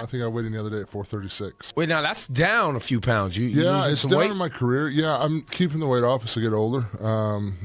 I think I weighed in the other day at 436. Wait, now that's down a few pounds. You Yeah, losing it's some down weight? in my career. Yeah, I'm keeping the weight off as I get older.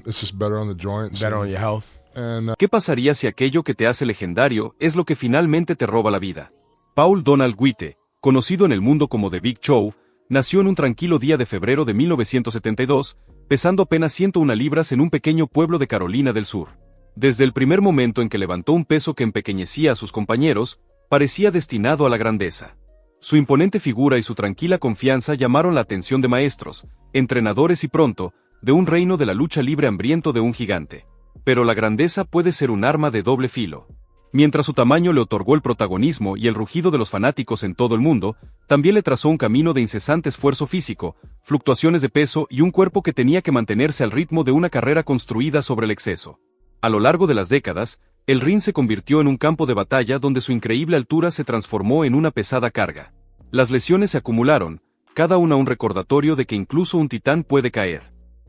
It's just better on the joints. Better on your health. And ¿Qué pasaría si aquello que te hace legendario es lo que finalmente te roba la vida? Paul Donald Witte, conocido en el mundo como The Big Show, nació en un tranquilo día de febrero de 1972, pesando apenas 101 libras en un pequeño pueblo de Carolina del Sur. Desde el primer momento en que levantó un peso que empequeñecía a sus compañeros, parecía destinado a la grandeza. Su imponente figura y su tranquila confianza llamaron la atención de maestros, entrenadores y pronto, de un reino de la lucha libre hambriento de un gigante. Pero la grandeza puede ser un arma de doble filo. Mientras su tamaño le otorgó el protagonismo y el rugido de los fanáticos en todo el mundo, también le trazó un camino de incesante esfuerzo físico, fluctuaciones de peso y un cuerpo que tenía que mantenerse al ritmo de una carrera construida sobre el exceso. A lo largo de las décadas, el ring se convirtió en un campo de batalla donde su increíble altura se transformó en una pesada carga. Las lesiones se acumularon, cada una un recordatorio de que incluso un titán puede caer.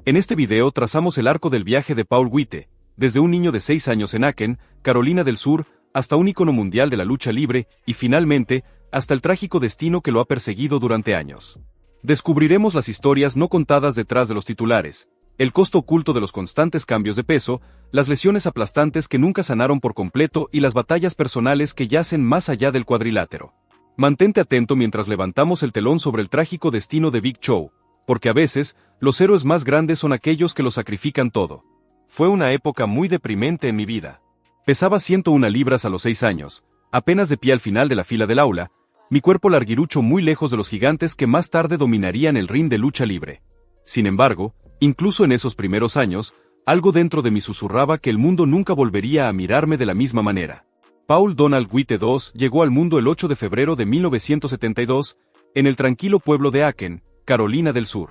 En este video trazamos el arco del viaje de Paul Witte, desde un niño de 6 años en Aachen, Carolina del Sur, hasta un ícono mundial de la lucha libre, y finalmente, hasta el trágico destino que lo ha perseguido durante años. Descubriremos las historias no contadas detrás de los titulares, el costo oculto de los constantes cambios de peso, las lesiones aplastantes que nunca sanaron por completo y las batallas personales que yacen más allá del cuadrilátero. Mantente atento mientras levantamos el telón sobre el trágico destino de Big Show, porque a veces, los héroes más grandes son aquellos que lo sacrifican todo. Fue una época muy deprimente en mi vida. Pesaba 101 libras a los 6 años, apenas de pie al final de la fila del aula, mi cuerpo larguirucho muy lejos de los gigantes que más tarde dominarían el ring de lucha libre. Sin embargo, incluso en esos primeros años, algo dentro de mí susurraba que el mundo nunca volvería a mirarme de la misma manera. Paul Donald Witte II llegó al mundo el 8 de febrero de 1972, en el tranquilo pueblo de Aachen, Carolina del Sur.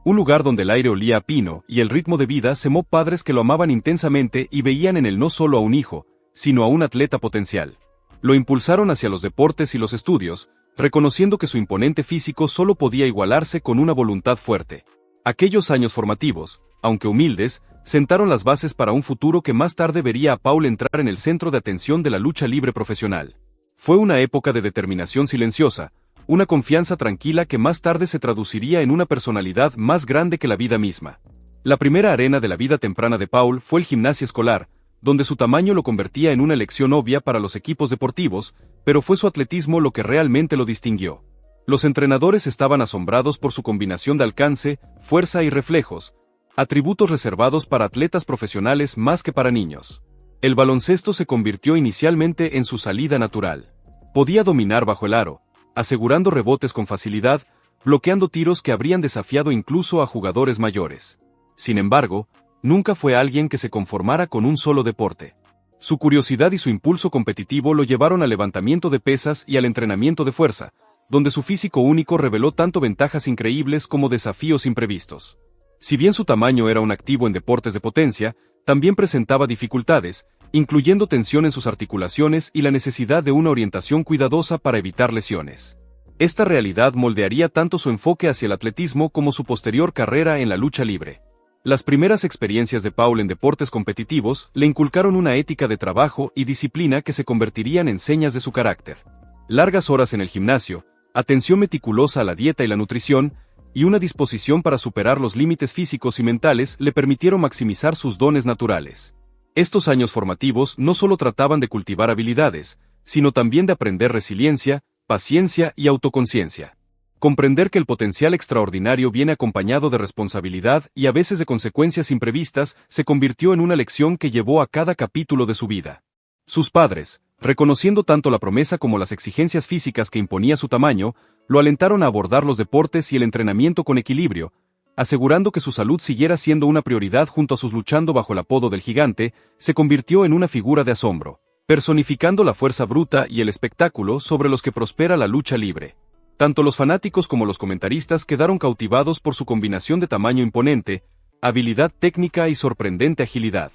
Un lugar donde el aire olía a pino y el ritmo de vida semó padres que lo amaban intensamente y veían en él no solo a un hijo, sino a un atleta potencial. Lo impulsaron hacia los deportes y los estudios, reconociendo que su imponente físico solo podía igualarse con una voluntad fuerte. Aquellos años formativos, aunque humildes, sentaron las bases para un futuro que más tarde vería a Paul entrar en el centro de atención de la lucha libre profesional. Fue una época de determinación silenciosa, una confianza tranquila que más tarde se traduciría en una personalidad más grande que la vida misma. La primera arena de la vida temprana de Paul fue el gimnasio escolar, donde su tamaño lo convertía en una elección obvia para los equipos deportivos, pero fue su atletismo lo que realmente lo distinguió. Los entrenadores estaban asombrados por su combinación de alcance, fuerza y reflejos, atributos reservados para atletas profesionales más que para niños. El baloncesto se convirtió inicialmente en su salida natural. Podía dominar bajo el aro, asegurando rebotes con facilidad, bloqueando tiros que habrían desafiado incluso a jugadores mayores. Sin embargo, nunca fue alguien que se conformara con un solo deporte. Su curiosidad y su impulso competitivo lo llevaron al levantamiento de pesas y al entrenamiento de fuerza, donde su físico único reveló tanto ventajas increíbles como desafíos imprevistos. Si bien su tamaño era un activo en deportes de potencia, también presentaba dificultades, incluyendo tensión en sus articulaciones y la necesidad de una orientación cuidadosa para evitar lesiones. Esta realidad moldearía tanto su enfoque hacia el atletismo como su posterior carrera en la lucha libre. Las primeras experiencias de Paul en deportes competitivos le inculcaron una ética de trabajo y disciplina que se convertirían en señas de su carácter. Largas horas en el gimnasio, atención meticulosa a la dieta y la nutrición, y una disposición para superar los límites físicos y mentales le permitieron maximizar sus dones naturales. Estos años formativos no solo trataban de cultivar habilidades, sino también de aprender resiliencia, paciencia y autoconciencia. Comprender que el potencial extraordinario viene acompañado de responsabilidad y a veces de consecuencias imprevistas se convirtió en una lección que llevó a cada capítulo de su vida. Sus padres, reconociendo tanto la promesa como las exigencias físicas que imponía su tamaño, lo alentaron a abordar los deportes y el entrenamiento con equilibrio, asegurando que su salud siguiera siendo una prioridad junto a sus luchando bajo el apodo del gigante, se convirtió en una figura de asombro, personificando la fuerza bruta y el espectáculo sobre los que prospera la lucha libre. Tanto los fanáticos como los comentaristas quedaron cautivados por su combinación de tamaño imponente, habilidad técnica y sorprendente agilidad.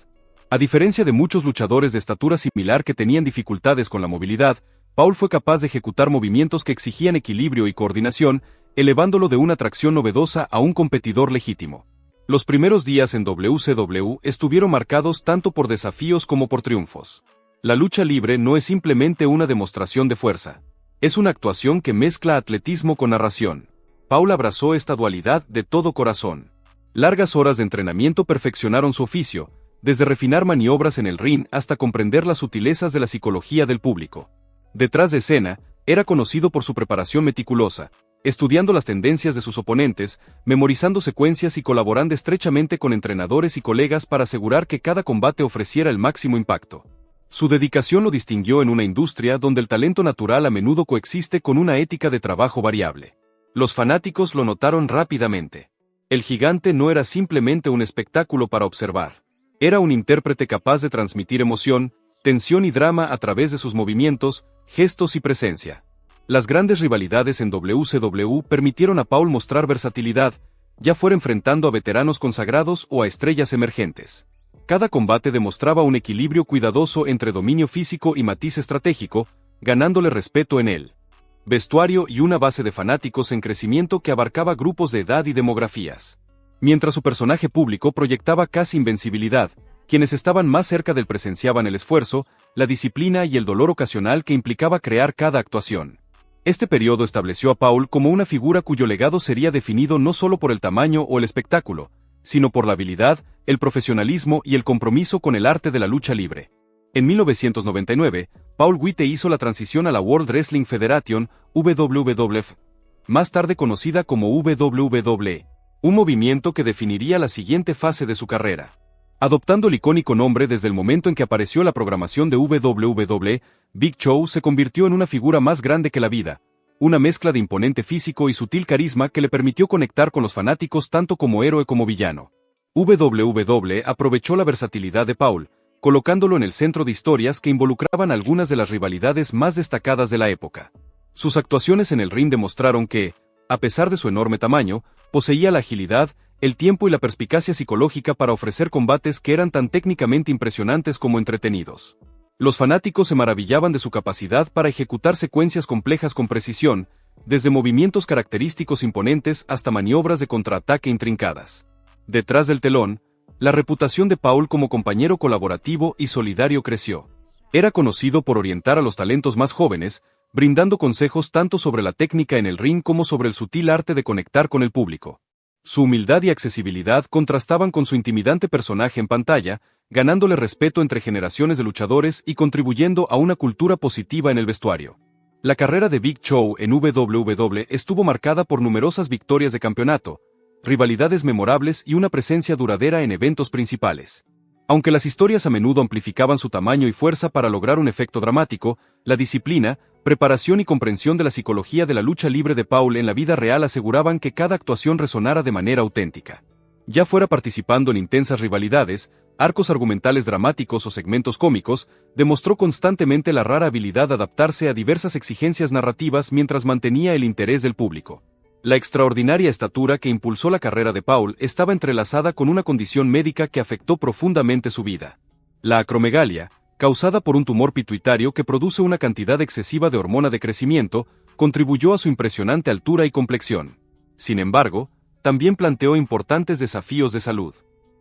A diferencia de muchos luchadores de estatura similar que tenían dificultades con la movilidad, Paul fue capaz de ejecutar movimientos que exigían equilibrio y coordinación, elevándolo de una atracción novedosa a un competidor legítimo. Los primeros días en WCW estuvieron marcados tanto por desafíos como por triunfos. La lucha libre no es simplemente una demostración de fuerza. Es una actuación que mezcla atletismo con narración. Paul abrazó esta dualidad de todo corazón. Largas horas de entrenamiento perfeccionaron su oficio, desde refinar maniobras en el ring hasta comprender las sutilezas de la psicología del público. Detrás de escena, era conocido por su preparación meticulosa, estudiando las tendencias de sus oponentes, memorizando secuencias y colaborando estrechamente con entrenadores y colegas para asegurar que cada combate ofreciera el máximo impacto. Su dedicación lo distinguió en una industria donde el talento natural a menudo coexiste con una ética de trabajo variable. Los fanáticos lo notaron rápidamente. El gigante no era simplemente un espectáculo para observar. Era un intérprete capaz de transmitir emoción, tensión y drama a través de sus movimientos, gestos y presencia. Las grandes rivalidades en WCW permitieron a Paul mostrar versatilidad, ya fuera enfrentando a veteranos consagrados o a estrellas emergentes. Cada combate demostraba un equilibrio cuidadoso entre dominio físico y matiz estratégico, ganándole respeto en él. Vestuario y una base de fanáticos en crecimiento que abarcaba grupos de edad y demografías. Mientras su personaje público proyectaba casi invencibilidad, quienes estaban más cerca del presenciaban el esfuerzo, la disciplina y el dolor ocasional que implicaba crear cada actuación. Este periodo estableció a Paul como una figura cuyo legado sería definido no solo por el tamaño o el espectáculo, sino por la habilidad, el profesionalismo y el compromiso con el arte de la lucha libre. En 1999, Paul Witte hizo la transición a la World Wrestling Federation, WWF, más tarde conocida como WWE, un movimiento que definiría la siguiente fase de su carrera. Adoptando el icónico nombre desde el momento en que apareció la programación de WWE, Big Show se convirtió en una figura más grande que la vida, una mezcla de imponente físico y sutil carisma que le permitió conectar con los fanáticos tanto como héroe como villano. WWE aprovechó la versatilidad de Paul, colocándolo en el centro de historias que involucraban algunas de las rivalidades más destacadas de la época. Sus actuaciones en el ring demostraron que, a pesar de su enorme tamaño, poseía la agilidad, el tiempo y la perspicacia psicológica para ofrecer combates que eran tan técnicamente impresionantes como entretenidos. Los fanáticos se maravillaban de su capacidad para ejecutar secuencias complejas con precisión, desde movimientos característicos imponentes hasta maniobras de contraataque intrincadas. Detrás del telón, la reputación de Paul como compañero colaborativo y solidario creció. Era conocido por orientar a los talentos más jóvenes, brindando consejos tanto sobre la técnica en el ring como sobre el sutil arte de conectar con el público. Su humildad y accesibilidad contrastaban con su intimidante personaje en pantalla, ganándole respeto entre generaciones de luchadores y contribuyendo a una cultura positiva en el vestuario. La carrera de Big Show en WWE estuvo marcada por numerosas victorias de campeonato, rivalidades memorables y una presencia duradera en eventos principales. Aunque las historias a menudo amplificaban su tamaño y fuerza para lograr un efecto dramático, la disciplina, preparación y comprensión de la psicología de la lucha libre de Paul en la vida real aseguraban que cada actuación resonara de manera auténtica. Ya fuera participando en intensas rivalidades, arcos argumentales dramáticos o segmentos cómicos, demostró constantemente la rara habilidad de adaptarse a diversas exigencias narrativas mientras mantenía el interés del público. La extraordinaria estatura que impulsó la carrera de Paul estaba entrelazada con una condición médica que afectó profundamente su vida. La acromegalia, causada por un tumor pituitario que produce una cantidad excesiva de hormona de crecimiento, contribuyó a su impresionante altura y complexión. Sin embargo, también planteó importantes desafíos de salud.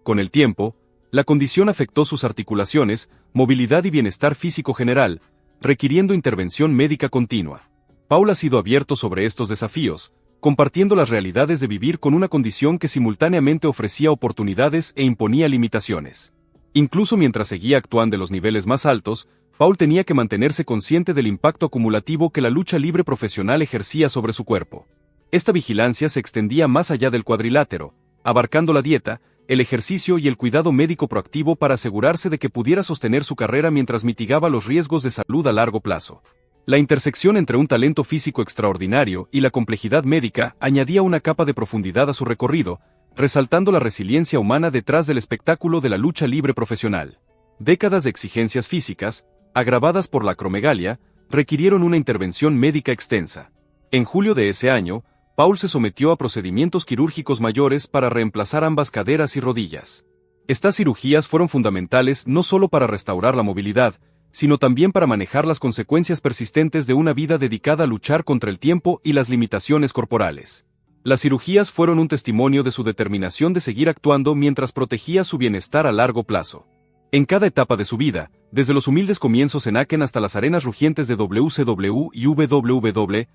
Con el tiempo, la condición afectó sus articulaciones, movilidad y bienestar físico general, requiriendo intervención médica continua. Paul ha sido abierto sobre estos desafíos, compartiendo las realidades de vivir con una condición que simultáneamente ofrecía oportunidades e imponía limitaciones. Incluso mientras seguía actuando en los niveles más altos, Paul tenía que mantenerse consciente del impacto acumulativo que la lucha libre profesional ejercía sobre su cuerpo. Esta vigilancia se extendía más allá del cuadrilátero, abarcando la dieta, el ejercicio y el cuidado médico proactivo para asegurarse de que pudiera sostener su carrera mientras mitigaba los riesgos de salud a largo plazo. La intersección entre un talento físico extraordinario y la complejidad médica añadía una capa de profundidad a su recorrido, resaltando la resiliencia humana detrás del espectáculo de la lucha libre profesional. Décadas de exigencias físicas, agravadas por la acromegalia, requirieron una intervención médica extensa. En julio de ese año, Paul se sometió a procedimientos quirúrgicos mayores para reemplazar ambas caderas y rodillas. Estas cirugías fueron fundamentales no solo para restaurar la movilidad, sino también para manejar las consecuencias persistentes de una vida dedicada a luchar contra el tiempo y las limitaciones corporales. Las cirugías fueron un testimonio de su determinación de seguir actuando mientras protegía su bienestar a largo plazo. En cada etapa de su vida, desde los humildes comienzos en Aken hasta las arenas rugientes de WCW y WWE,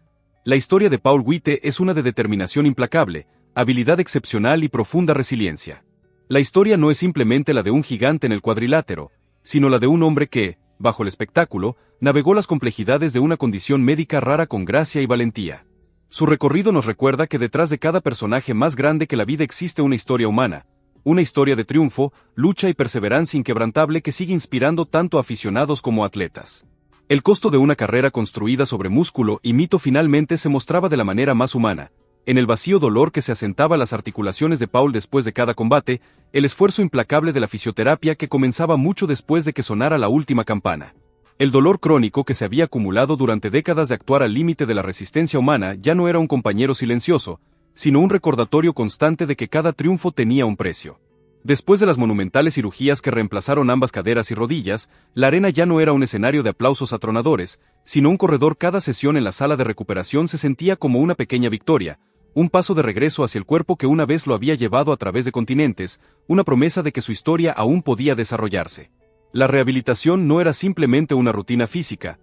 la historia de Paul Witte es una de determinación implacable, habilidad excepcional y profunda resiliencia. La historia no es simplemente la de un gigante en el cuadrilátero, sino la de un hombre que, bajo el espectáculo, navegó las complejidades de una condición médica rara con gracia y valentía. Su recorrido nos recuerda que detrás de cada personaje más grande que la vida existe una historia humana, una historia de triunfo, lucha y perseverancia inquebrantable que sigue inspirando tanto a aficionados como a atletas. El costo de una carrera construida sobre músculo y mito finalmente se mostraba de la manera más humana, en el vacío dolor que se asentaba a las articulaciones de Paul después de cada combate, el esfuerzo implacable de la fisioterapia que comenzaba mucho después de que sonara la última campana. El dolor crónico que se había acumulado durante décadas de actuar al límite de la resistencia humana ya no era un compañero silencioso, sino un recordatorio constante de que cada triunfo tenía un precio. Después de las monumentales cirugías que reemplazaron ambas caderas y rodillas, la arena ya no era un escenario de aplausos atronadores, sino un corredor. Cada sesión en la sala de recuperación se sentía como una pequeña victoria, un paso de regreso hacia el cuerpo que una vez lo había llevado a través de continentes, una promesa de que su historia aún podía desarrollarse. La rehabilitación no era simplemente una rutina física,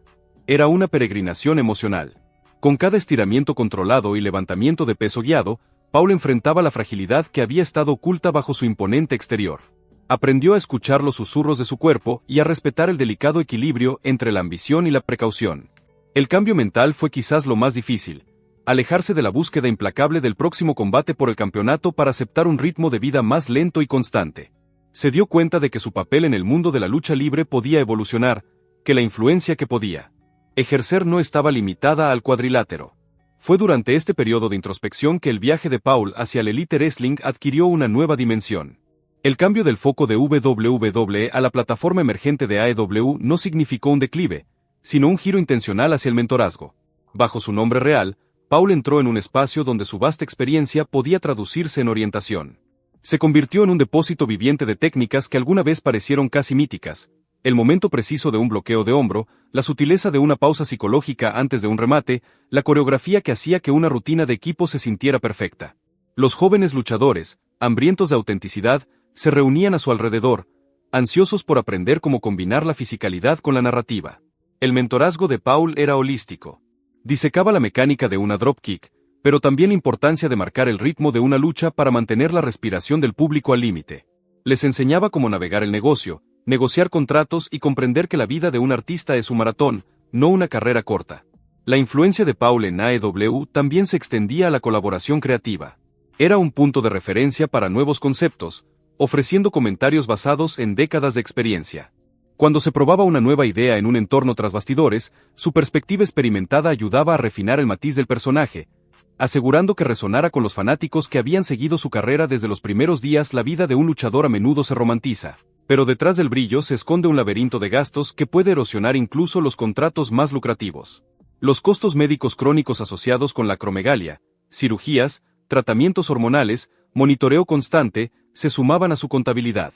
era una peregrinación emocional. Con cada estiramiento controlado y levantamiento de peso guiado, Paul enfrentaba la fragilidad que había estado oculta bajo su imponente exterior. Aprendió a escuchar los susurros de su cuerpo y a respetar el delicado equilibrio entre la ambición y la precaución. El cambio mental fue quizás lo más difícil, alejarse de la búsqueda implacable del próximo combate por el campeonato para aceptar un ritmo de vida más lento y constante. Se dio cuenta de que su papel en el mundo de la lucha libre podía evolucionar, que la influencia que podía ejercer no estaba limitada al cuadrilátero. Fue durante este periodo de introspección que el viaje de Paul hacia el Elite Wrestling adquirió una nueva dimensión. El cambio del foco de WWE a la plataforma emergente de AEW no significó un declive, sino un giro intencional hacia el mentorazgo. Bajo su nombre real, Paul entró en un espacio donde su vasta experiencia podía traducirse en orientación. Se convirtió en un depósito viviente de técnicas que alguna vez parecieron casi míticas, el momento preciso de un bloqueo de hombro, la sutileza de una pausa psicológica antes de un remate, la coreografía que hacía que una rutina de equipo se sintiera perfecta. Los jóvenes luchadores, hambrientos de autenticidad, se reunían a su alrededor, ansiosos por aprender cómo combinar la fisicalidad con la narrativa. El mentorazgo de Paul era holístico. Disecaba la mecánica de una dropkick, pero también la importancia de marcar el ritmo de una lucha para mantener la respiración del público al límite. Les enseñaba cómo navegar el negocio, negociar contratos y comprender que la vida de un artista es un maratón, no una carrera corta. La influencia de Paul en AEW también se extendía a la colaboración creativa. Era un punto de referencia para nuevos conceptos, ofreciendo comentarios basados en décadas de experiencia. Cuando se probaba una nueva idea en un entorno tras bastidores, su perspectiva experimentada ayudaba a refinar el matiz del personaje, asegurando que resonara con los fanáticos que habían seguido su carrera desde los primeros días. La vida de un luchador a menudo se romantiza, pero detrás del brillo se esconde un laberinto de gastos que puede erosionar incluso los contratos más lucrativos. Los costos médicos crónicos asociados con la acromegalia, cirugías, tratamientos hormonales, monitoreo constante, se sumaban a su contabilidad.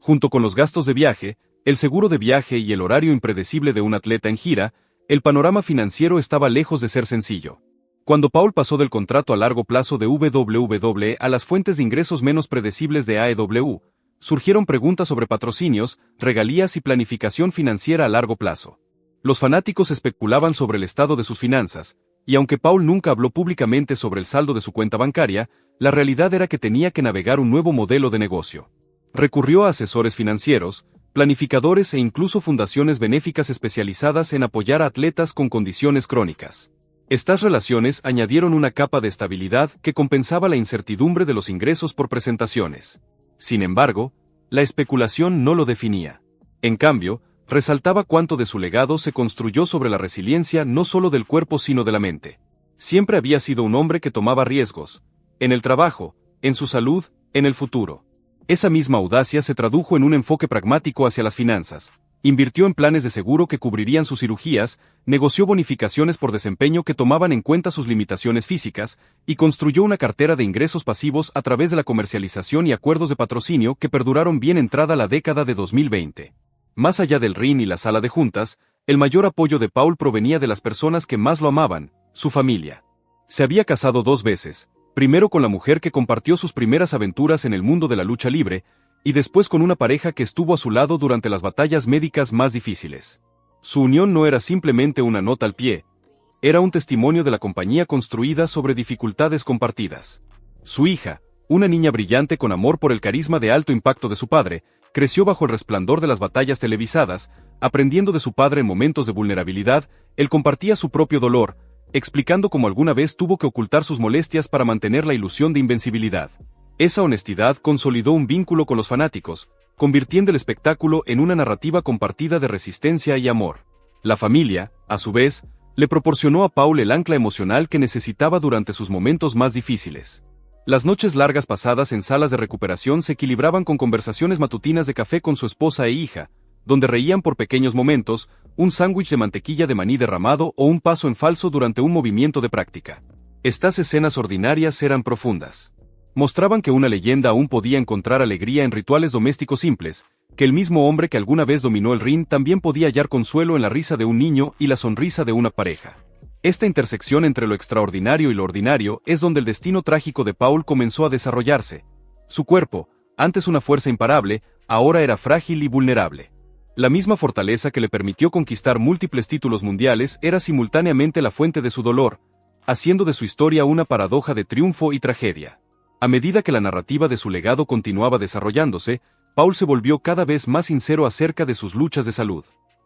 Junto con los gastos de viaje, el seguro de viaje y el horario impredecible de un atleta en gira, el panorama financiero estaba lejos de ser sencillo. Cuando Paul pasó del contrato a largo plazo de WWE a las fuentes de ingresos menos predecibles de AEW, surgieron preguntas sobre patrocinios, regalías y planificación financiera a largo plazo. Los fanáticos especulaban sobre el estado de sus finanzas, y aunque Paul nunca habló públicamente sobre el saldo de su cuenta bancaria, la realidad era que tenía que navegar un nuevo modelo de negocio. Recurrió a asesores financieros, planificadores e incluso fundaciones benéficas especializadas en apoyar a atletas con condiciones crónicas. Estas relaciones añadieron una capa de estabilidad que compensaba la incertidumbre de los ingresos por presentaciones. Sin embargo, la especulación no lo definía. En cambio, resaltaba cuánto de su legado se construyó sobre la resiliencia no solo del cuerpo sino de la mente. Siempre había sido un hombre que tomaba riesgos, en el trabajo, en su salud, en el futuro. Esa misma audacia se tradujo en un enfoque pragmático hacia las finanzas. Invirtió en planes de seguro que cubrirían sus cirugías, negoció bonificaciones por desempeño que tomaban en cuenta sus limitaciones físicas, y construyó una cartera de ingresos pasivos a través de la comercialización y acuerdos de patrocinio que perduraron bien entrada la década de 2020. Más allá del ring y la sala de juntas, el mayor apoyo de Paul provenía de las personas que más lo amaban, su familia. Se había casado 2 veces, primero con la mujer que compartió sus primeras aventuras en el mundo de la lucha libre, y después con una pareja que estuvo a su lado durante las batallas médicas más difíciles. Su unión no era simplemente una nota al pie, era un testimonio de la compañía construida sobre dificultades compartidas. Su hija, una niña brillante con amor por el carisma de alto impacto de su padre, creció bajo el resplandor de las batallas televisadas, aprendiendo de su padre en momentos de vulnerabilidad. Él compartía su propio dolor, explicando cómo alguna vez tuvo que ocultar sus molestias para mantener la ilusión de invencibilidad. Esa honestidad consolidó un vínculo con los fanáticos, convirtiendo el espectáculo en una narrativa compartida de resistencia y amor. La familia, a su vez, le proporcionó a Paul el ancla emocional que necesitaba durante sus momentos más difíciles. Las noches largas pasadas en salas de recuperación se equilibraban con conversaciones matutinas de café con su esposa e hija, donde reían por pequeños momentos, un sándwich de mantequilla de maní derramado o un paso en falso durante un movimiento de práctica. Estas escenas ordinarias eran profundas. Mostraban que una leyenda aún podía encontrar alegría en rituales domésticos simples, que el mismo hombre que alguna vez dominó el ring también podía hallar consuelo en la risa de un niño y la sonrisa de una pareja. Esta intersección entre lo extraordinario y lo ordinario es donde el destino trágico de Paul comenzó a desarrollarse. Su cuerpo, antes una fuerza imparable, ahora era frágil y vulnerable. La misma fortaleza que le permitió conquistar múltiples títulos mundiales era simultáneamente la fuente de su dolor, haciendo de su historia una paradoja de triunfo y tragedia. A medida que la narrativa de su legado continuaba desarrollándose, Paul se volvió cada vez más sincero acerca de sus luchas de salud.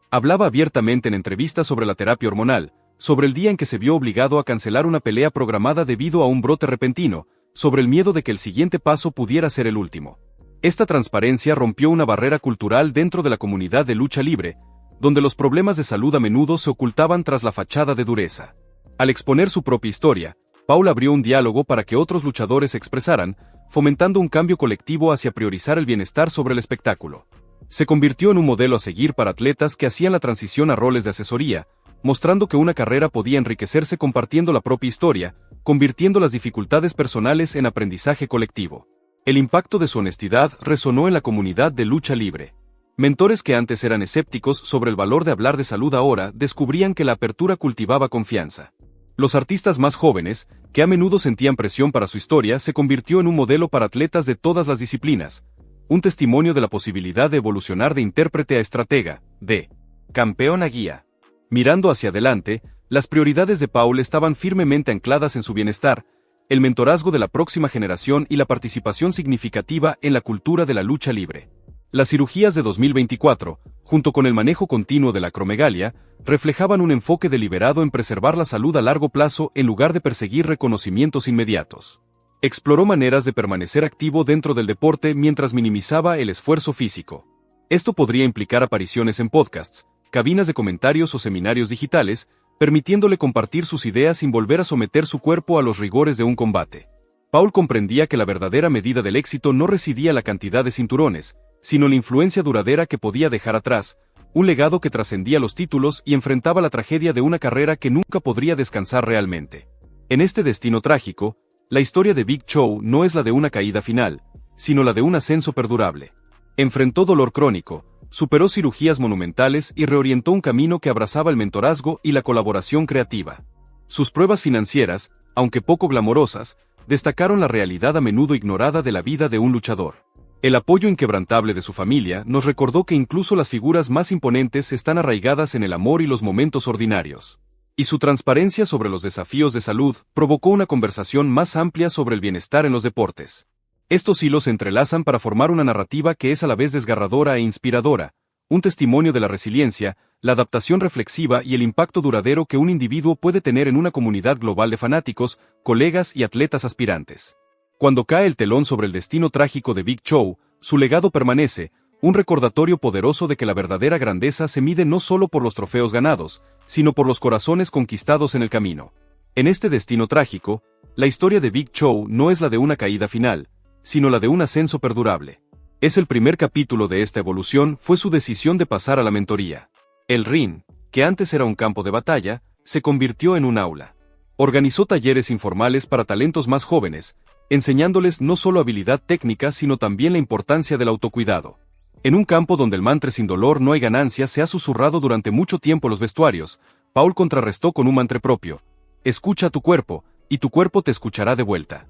Hablaba abiertamente en entrevistas sobre la terapia hormonal, sobre el día en que se vio obligado a cancelar una pelea programada debido a un brote repentino, sobre el miedo de que el siguiente paso pudiera ser el último. Esta transparencia rompió una barrera cultural dentro de la comunidad de lucha libre, donde los problemas de salud a menudo se ocultaban tras la fachada de dureza. Al exponer su propia historia, Paul abrió un diálogo para que otros luchadores se expresaran, fomentando un cambio colectivo hacia priorizar el bienestar sobre el espectáculo. Se convirtió en un modelo a seguir para atletas que hacían la transición a roles de asesoría, mostrando que una carrera podía enriquecerse compartiendo la propia historia, convirtiendo las dificultades personales en aprendizaje colectivo. El impacto de su honestidad resonó en la comunidad de lucha libre. Mentores que antes eran escépticos sobre el valor de hablar de salud ahora descubrían que la apertura cultivaba confianza. Los artistas más jóvenes, que a menudo sentían presión para su historia, se convirtió en un modelo para atletas de todas las disciplinas, un testimonio de la posibilidad de evolucionar de intérprete a estratega, de campeón a guía. Mirando hacia adelante, las prioridades de Paul estaban firmemente ancladas en su bienestar, el mentorazgo de la próxima generación y la participación significativa en la cultura de la lucha libre. Las cirugías de 2024, junto con el manejo continuo de la acromegalia, reflejaban un enfoque deliberado en preservar la salud a largo plazo en lugar de perseguir reconocimientos inmediatos. Exploró maneras de permanecer activo dentro del deporte mientras minimizaba el esfuerzo físico. Esto podría implicar apariciones en podcasts, cabinas de comentarios o seminarios digitales, permitiéndole compartir sus ideas sin volver a someter su cuerpo a los rigores de un combate. Paul comprendía que la verdadera medida del éxito no residía en la cantidad de cinturones, sino en la influencia duradera que podía dejar atrás, un legado que trascendía los títulos y enfrentaba la tragedia de una carrera que nunca podría descansar realmente. En este destino trágico, la historia de Big Show no es la de una caída final, sino la de un ascenso perdurable. Enfrentó dolor crónico, superó cirugías monumentales y reorientó un camino que abrazaba el mentorazgo y la colaboración creativa. Sus pruebas financieras, aunque poco glamorosas, destacaron la realidad a menudo ignorada de la vida de un luchador. El apoyo inquebrantable de su familia nos recordó que incluso las figuras más imponentes están arraigadas en el amor y los momentos ordinarios. Y su transparencia sobre los desafíos de salud provocó una conversación más amplia sobre el bienestar en los deportes. Estos hilos se entrelazan para formar una narrativa que es a la vez desgarradora e inspiradora, un testimonio de la resiliencia, la adaptación reflexiva y el impacto duradero que un individuo puede tener en una comunidad global de fanáticos, colegas y atletas aspirantes. Cuando cae el telón sobre el destino trágico de Big Show, su legado permanece, un recordatorio poderoso de que la verdadera grandeza se mide no solo por los trofeos ganados, sino por los corazones conquistados en el camino. En este destino trágico, la historia de Big Show no es la de una caída final, sino la de un ascenso perdurable. Es el primer capítulo de esta evolución fue su decisión de pasar a la mentoría. El ring, que antes era un campo de batalla, se convirtió en un aula. Organizó talleres informales para talentos más jóvenes, enseñándoles no solo habilidad técnica sino también la importancia del autocuidado. En un campo donde el mantra sin dolor no hay ganancia se ha susurrado durante mucho tiempo los vestuarios, Paul contrarrestó con un mantra propio: escucha a tu cuerpo, y tu cuerpo te escuchará de vuelta.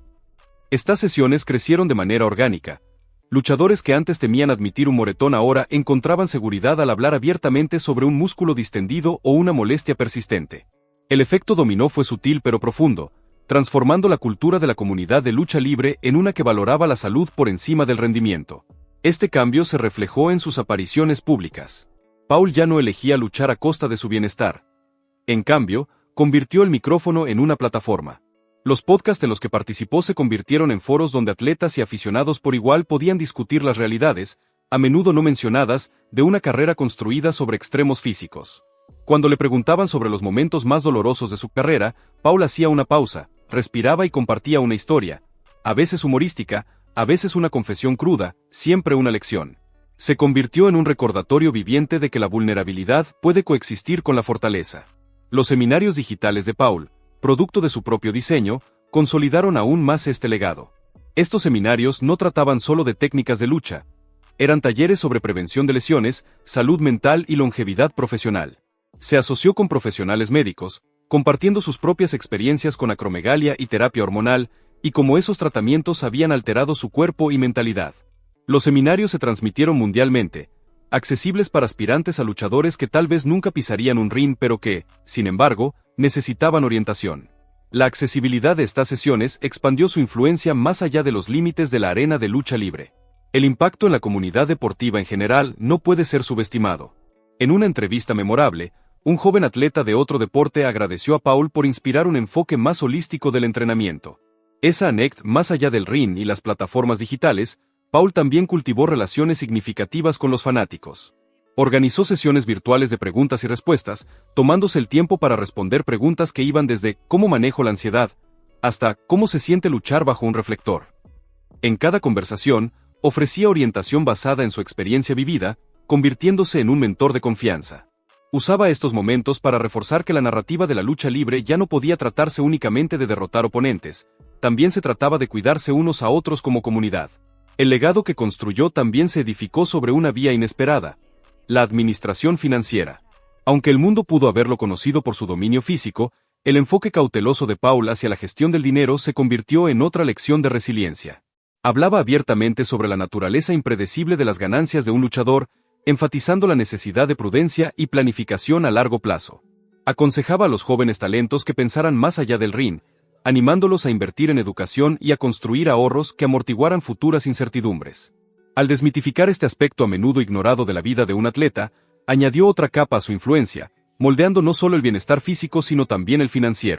Estas sesiones crecieron de manera orgánica. Luchadores que antes temían admitir un moretón ahora encontraban seguridad al hablar abiertamente sobre un músculo distendido o una molestia persistente. El efecto dominó fue sutil pero profundo, transformando la cultura de la comunidad de lucha libre en una que valoraba la salud por encima del rendimiento. Este cambio se reflejó en sus apariciones públicas. Paul ya no elegía luchar a costa de su bienestar. En cambio, convirtió el micrófono en una plataforma. Los podcasts en los que participó se convirtieron en foros donde atletas y aficionados por igual podían discutir las realidades, a menudo no mencionadas, de una carrera construida sobre extremos físicos. Cuando le preguntaban sobre los momentos más dolorosos de su carrera, Paul hacía una pausa, respiraba y compartía una historia, a veces humorística, a veces una confesión cruda, siempre una lección. Se convirtió en un recordatorio viviente de que la vulnerabilidad puede coexistir con la fortaleza. Los seminarios digitales de Paul, producto de su propio diseño, consolidaron aún más este legado. Estos seminarios no trataban solo de técnicas de lucha, eran talleres sobre prevención de lesiones, salud mental y longevidad profesional. Se asoció con profesionales médicos, compartiendo sus propias experiencias con acromegalia y terapia hormonal, y cómo esos tratamientos habían alterado su cuerpo y mentalidad. Los seminarios se transmitieron mundialmente, accesibles para aspirantes a luchadores que tal vez nunca pisarían un ring pero que, sin embargo, necesitaban orientación. La accesibilidad de estas sesiones expandió su influencia más allá de los límites de la arena de lucha libre. El impacto en la comunidad deportiva en general no puede ser subestimado. En una entrevista memorable, un joven atleta de otro deporte agradeció a Paul por inspirar un enfoque más holístico del entrenamiento. Esa anécdota, más allá del ring y las plataformas digitales, Paul también cultivó relaciones significativas con los fanáticos. Organizó sesiones virtuales de preguntas y respuestas, tomándose el tiempo para responder preguntas que iban desde ¿cómo manejo la ansiedad? Hasta ¿cómo se siente luchar bajo un reflector? En cada conversación, ofrecía orientación basada en su experiencia vivida, convirtiéndose en un mentor de confianza. Usaba estos momentos para reforzar que la narrativa de la lucha libre ya no podía tratarse únicamente de derrotar oponentes, también se trataba de cuidarse unos a otros como comunidad. El legado que construyó también se edificó sobre una vía inesperada: la administración financiera. Aunque el mundo pudo haberlo conocido por su dominio físico, el enfoque cauteloso de Paul hacia la gestión del dinero se convirtió en otra lección de resiliencia. Hablaba abiertamente sobre la naturaleza impredecible de las ganancias de un luchador, enfatizando la necesidad de prudencia y planificación a largo plazo. Aconsejaba a los jóvenes talentos que pensaran más allá del ring, animándolos a invertir en educación y a construir ahorros que amortiguaran futuras incertidumbres. Al desmitificar este aspecto a menudo ignorado de la vida de un atleta, añadió otra capa a su influencia, moldeando no solo el bienestar físico sino también el financiero.